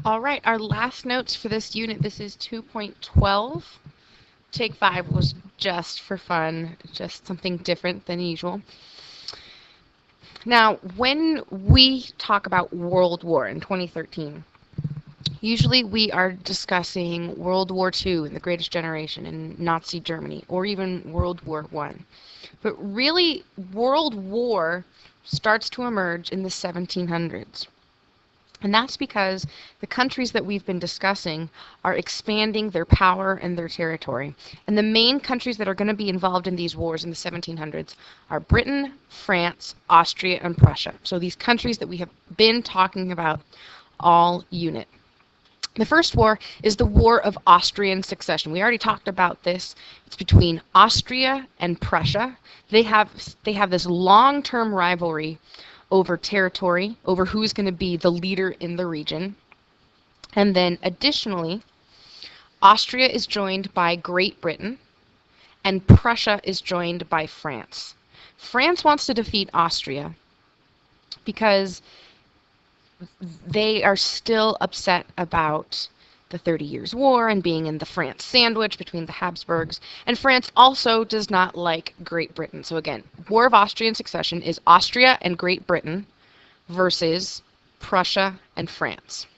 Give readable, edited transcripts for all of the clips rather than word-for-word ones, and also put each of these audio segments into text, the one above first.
All right, our last notes for this unit, this is 2.12. Take 5 was just for fun, just something different than usual. Now, when we talk about World War in 2013, usually we are discussing World War II and the Greatest Generation in Nazi Germany, or even World War One. But really, World War starts to emerge in the 1700s. And that's because the countries that we've been discussing are expanding their power and their territory. And the main countries that are going to be involved in these wars in the 1700s are Britain, France, Austria, and Prussia. So these countries that we have been talking about all unit. The first war is the War of Austrian Succession. We already talked about this. It's between Austria and Prussia. They have this long-term rivalry over territory, over who's going to be the leader in the region. And then additionally, Austria is joined by Great Britain, and Prussia is joined by France. France wants to defeat Austria because they are still upset about the 30 Years' War and being in the France sandwich between the Habsburgs. And France also does not like Great Britain. So again, War of Austrian Succession is Austria and Great Britain versus Prussia and France.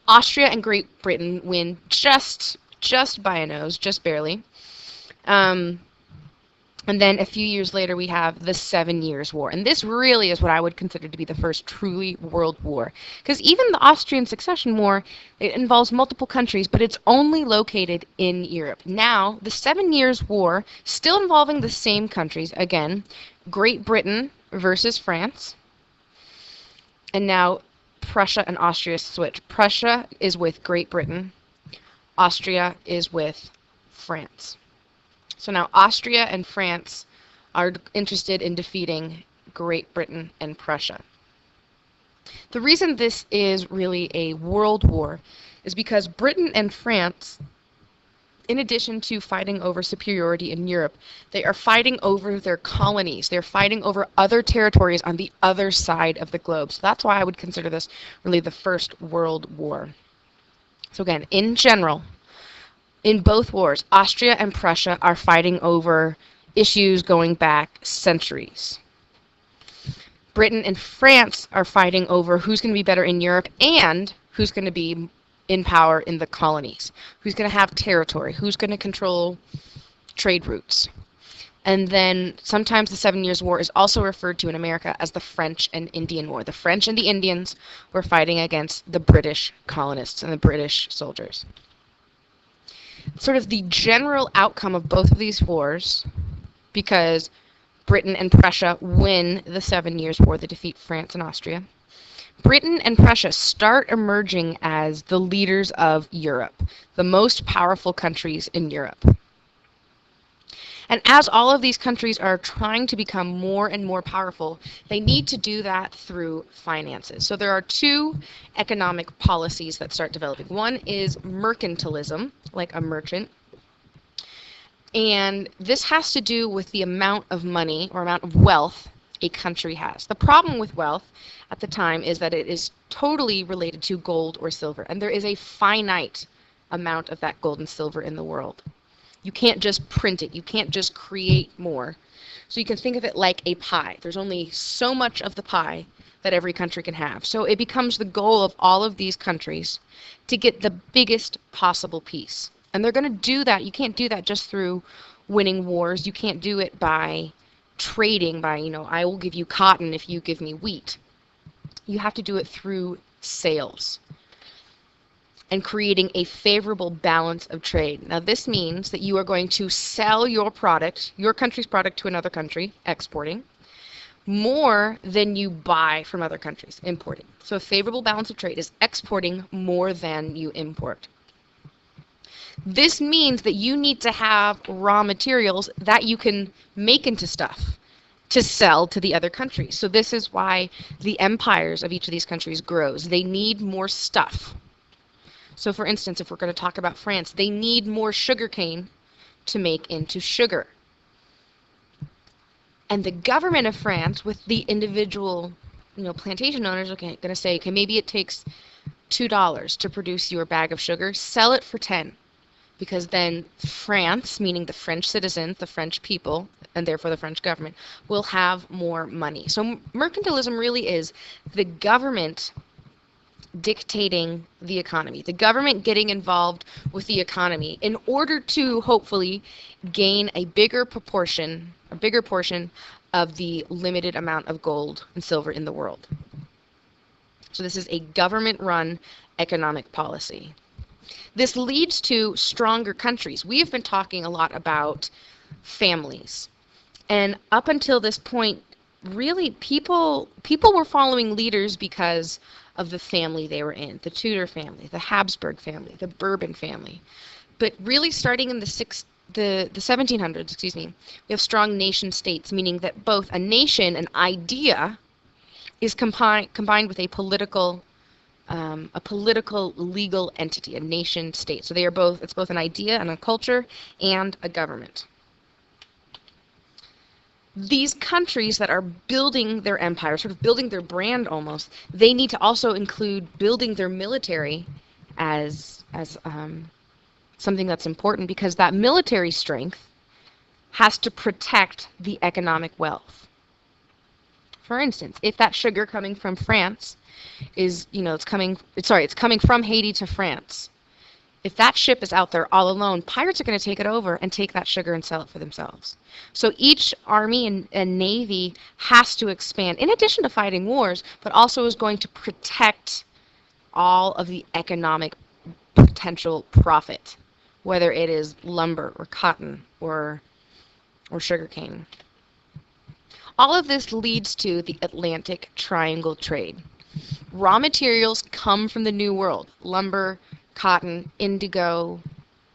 Austria and Great Britain win just by a nose, just barely. And then a few years later, we have the 7 Years' War. And this really is what I would consider to be the first truly world war. Because even the Austrian Succession War, it involves multiple countries, but it's only located in Europe. Now, the 7 Years' War, still involving the same countries, again, Great Britain versus France. And now Prussia and Austria switch. Prussia is with Great Britain. Austria is with France. So now Austria and France are interested in defeating Great Britain and Prussia. The reason this is really a world war is because Britain and France, in addition to fighting over superiority in Europe, they are fighting over their colonies. They're fighting over other territories on the other side of the globe. So that's why I would consider this really the First World War. So again, in general, in both wars, Austria and Prussia are fighting over issues going back centuries. Britain and France are fighting over who's going to be better in Europe and who's going to be in power in the colonies, who's going to have territory, who's going to control trade routes. And then sometimes the 7 Years' War is also referred to in America as the French and Indian War. The French and the Indians were fighting against the British colonists and the British soldiers. Sort of the general outcome of both of these wars, because Britain and Prussia win the 7 Years' War, they defeat France and Austria. Britain and Prussia start emerging as the leaders of Europe, the most powerful countries in Europe. And as all of these countries are trying to become more and more powerful, they need to do that through finances. So there are two economic policies that start developing. One is mercantilism, like a merchant. And this has to do with the amount of money or amount of wealth a country has. The problem with wealth at the time is that it is totally related to gold or silver. And there is a finite amount of that gold and silver in the world. You can't just print it. You can't just create more. So you can think of it like a pie. There's only so much of the pie that every country can have. So it becomes the goal of all of these countries to get the biggest possible piece. And they're going to do that. You can't do that just through winning wars. You can't do it by trading, by, I will give you cotton if you give me wheat. You have to do it through sales and creating a favorable balance of trade. Now this means that you are going to sell your product, your country's product, to another country, exporting, more than you buy from other countries, importing. So a favorable balance of trade is exporting more than you import. This means that you need to have raw materials that you can make into stuff to sell to the other countries. So this is why the empires of each of these countries grows. They need more stuff. So for instance, if we're going to talk about France, they need more sugarcane to make into sugar. And the government of France, with the individual, plantation owners, going to say, okay, maybe it takes $2 to produce your bag of sugar, sell it for 10, because then France, meaning the French citizens, the French people, and therefore the French government, will have more money. So mercantilism really is the government dictating the economy, the government getting involved with the economy in order to hopefully gain a bigger portion of the limited amount of gold and silver in the world. So this is a government-run economic policy. This leads to stronger countries. We have been talking a lot about families. And up until this point, really people were following leaders because of the family they were in, the Tudor family, the Habsburg family, the Bourbon family. But really starting in the 1700s, we have strong nation states, meaning that both a nation, an idea, is combined with a political legal entity, a nation state. So they are both, it's both an idea and a culture and a government. These countries that are building their empire, sort of building their brand almost, they need to also include building their military as something that's important, because that military strength has to protect the economic wealth. For instance, if that sugar coming from France is, it's coming from Haiti to France. If that ship is out there all alone, pirates are going to take it over and take that sugar and sell it for themselves. So each army and navy has to expand, in addition to fighting wars, but also is going to protect all of the economic potential profit, whether it is lumber or cotton or sugarcane. All of this leads to the Atlantic Triangle trade. Raw materials come from the New World: lumber, cotton, indigo,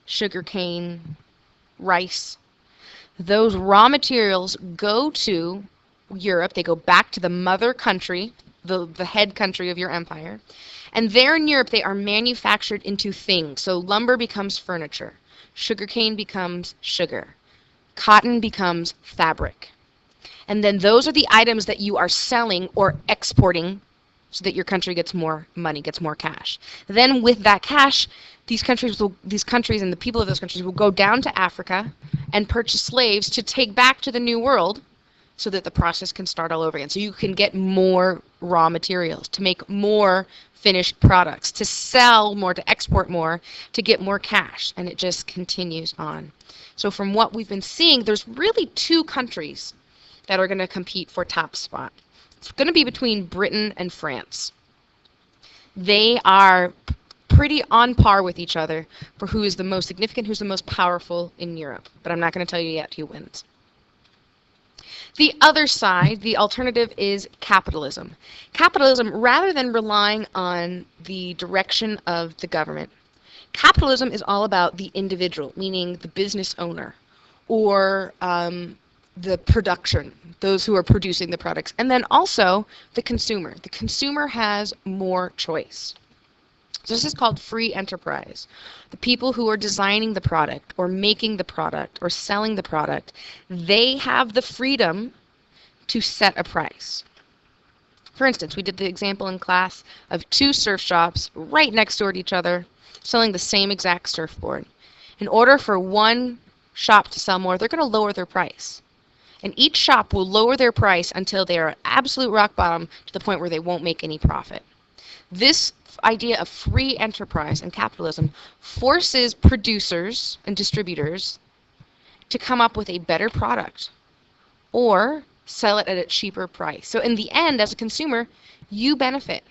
sugarcane, rice. Those raw materials go to Europe. They go back to the mother country, the head country of your empire. And there in Europe, they are manufactured into things. So lumber becomes furniture. Sugarcane becomes sugar. Cotton becomes fabric. And then those are the items that you are selling or exporting so that your country gets more money, gets more cash. Then with that cash, these countries and the people of those countries will go down to Africa and purchase slaves to take back to the New World so that the process can start all over again. So you can get more raw materials, to make more finished products, to sell more, to export more, to get more cash. And it just continues on. So from what we've been seeing, there's really two countries that are going to compete for top spot. It's going to be between Britain and France. They are pretty on par with each other for who is the most significant, who's the most powerful in Europe. But I'm not going to tell you yet who wins. The other side, the alternative, is capitalism. Capitalism, rather than relying on the direction of the government, capitalism is all about the individual, meaning the business owner, or the production, those who are producing the products, and then also the consumer. The consumer has more choice. So this is called free enterprise. The people who are designing the product or making the product or selling the product, they have the freedom to set a price. For instance, we did the example in class of two surf shops right next door to each other selling the same exact surfboard. In order for one shop to sell more, they're going to lower their price. And each shop will lower their price until they are at absolute rock bottom, to the point where they won't make any profit. This idea of free enterprise and capitalism forces producers and distributors to come up with a better product or sell it at a cheaper price. So in the end, as a consumer, you benefit.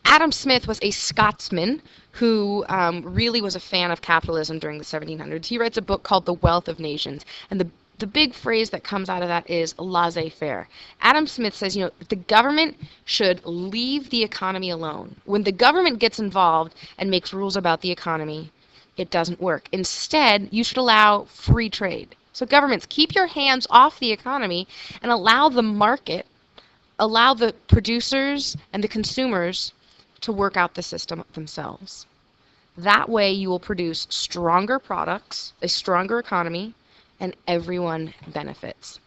Adam Smith was a Scotsman who really was a fan of capitalism during the 1700s. He writes a book called The Wealth of Nations, and the big phrase that comes out of that is laissez-faire. Adam Smith says, the government should leave the economy alone. When the government gets involved and makes rules about the economy, it doesn't work. Instead, you should allow free trade. So governments, keep your hands off the economy and allow the market, allow the producers and the consumers to work out the system themselves. That way you will produce stronger products, a stronger economy, and everyone benefits.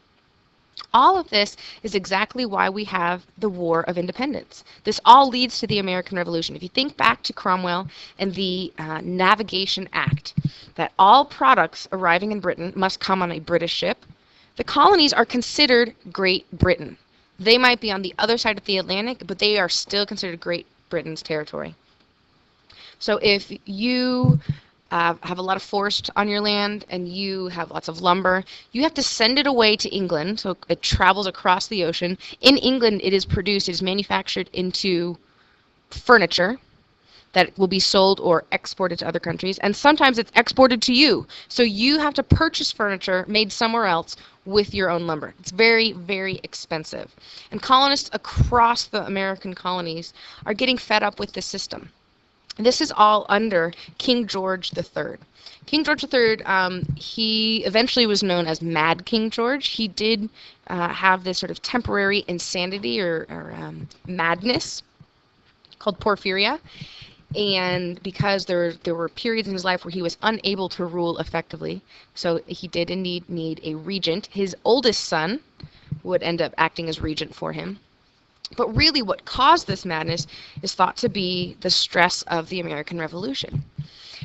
All of this is exactly why we have the War of Independence. This all leads to the American Revolution. If you think back to Cromwell and the Navigation Act, that all products arriving in Britain must come on a British ship, the colonies are considered Great Britain. They might be on the other side of the Atlantic, but they are still considered Great Britain's territory. So if you have a lot of forest on your land and you have lots of lumber, you have to send it away to England, so it travels across the ocean. In England, it is produced, it is manufactured into furniture that will be sold or exported to other countries, and sometimes it's exported to you. So you have to purchase furniture made somewhere else with your own lumber. It's very, very expensive. And colonists across the American colonies are getting fed up with this system. This is all under King George III. King George III, he eventually was known as Mad King George. He did have this sort of temporary insanity or madness called porphyria. And because there were periods in his life where he was unable to rule effectively, so he did indeed need a regent. His oldest son would end up acting as regent for him. But really what caused this madness is thought to be the stress of the American Revolution.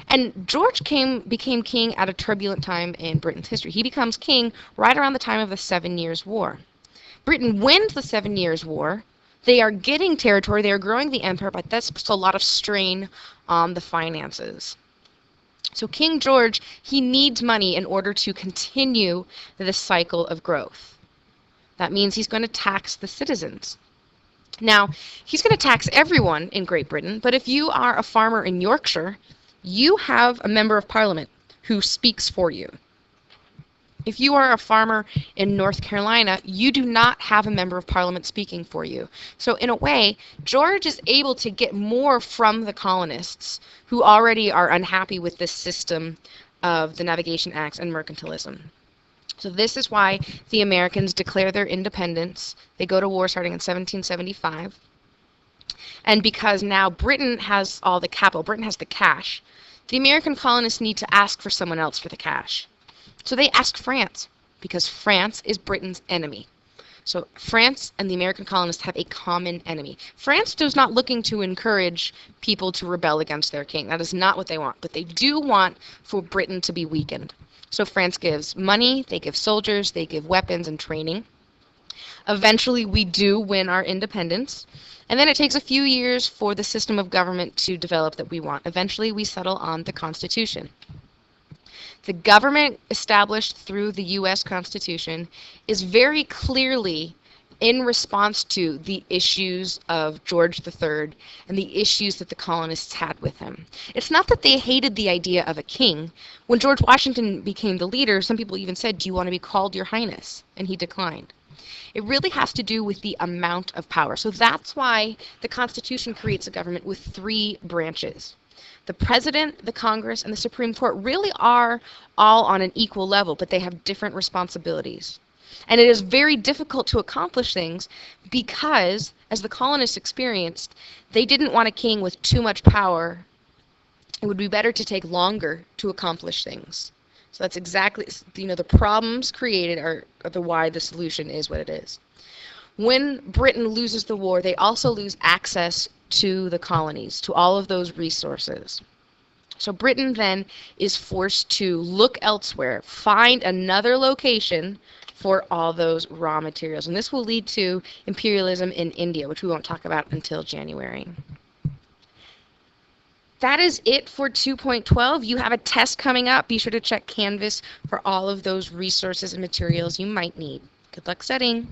And George became king at a turbulent time in Britain's history. He becomes king right around the time of the 7 Years' War. Britain wins the 7 Years' War. They are getting territory, they are growing the empire, but that's a lot of strain on the finances. So King George, he needs money in order to continue this cycle of growth. That means he's going to tax the citizens. Now, he's going to tax everyone in Great Britain, but if you are a farmer in Yorkshire, you have a member of parliament who speaks for you. If you are a farmer in North Carolina, you do not have a member of parliament speaking for you. So in a way, George is able to get more from the colonists who already are unhappy with this system of the Navigation Acts and mercantilism. So this is why the Americans declare their independence. They go to war starting in 1775. And because now Britain has all the capital, Britain has the cash, the American colonists need to ask for someone else for the cash. So they ask France, because France is Britain's enemy. So France and the American colonists have a common enemy. France is not looking to encourage people to rebel against their king. That is not what they want. But they do want for Britain to be weakened. So France gives money, they give soldiers, they give weapons and training. Eventually we do win our independence. And then it takes a few years for the system of government to develop that we want. Eventually we settle on the Constitution. The government established through the U.S. Constitution is very clearly in response to the issues of George III and the issues that the colonists had with him. It's not that they hated the idea of a king. When George Washington became the leader, some people even said, "Do you want to be called Your Highness?" And he declined. It really has to do with the amount of power. So that's why the Constitution creates a government with 3 branches. The President, the Congress, and the Supreme Court really are all on an equal level, but they have different responsibilities. And it is very difficult to accomplish things because, as the colonists experienced, they didn't want a king with too much power. It would be better to take longer to accomplish things. So that's exactly, the problems created are the why the solution is what it is. When Britain loses the war, they also lose access to the colonies, to all of those resources. So Britain then is forced to look elsewhere, find another location for all those raw materials. And this will lead to imperialism in India, which we won't talk about until January. That is it for 2.12. You have a test coming up. Be sure to check Canvas for all of those resources and materials you might need. Good luck studying.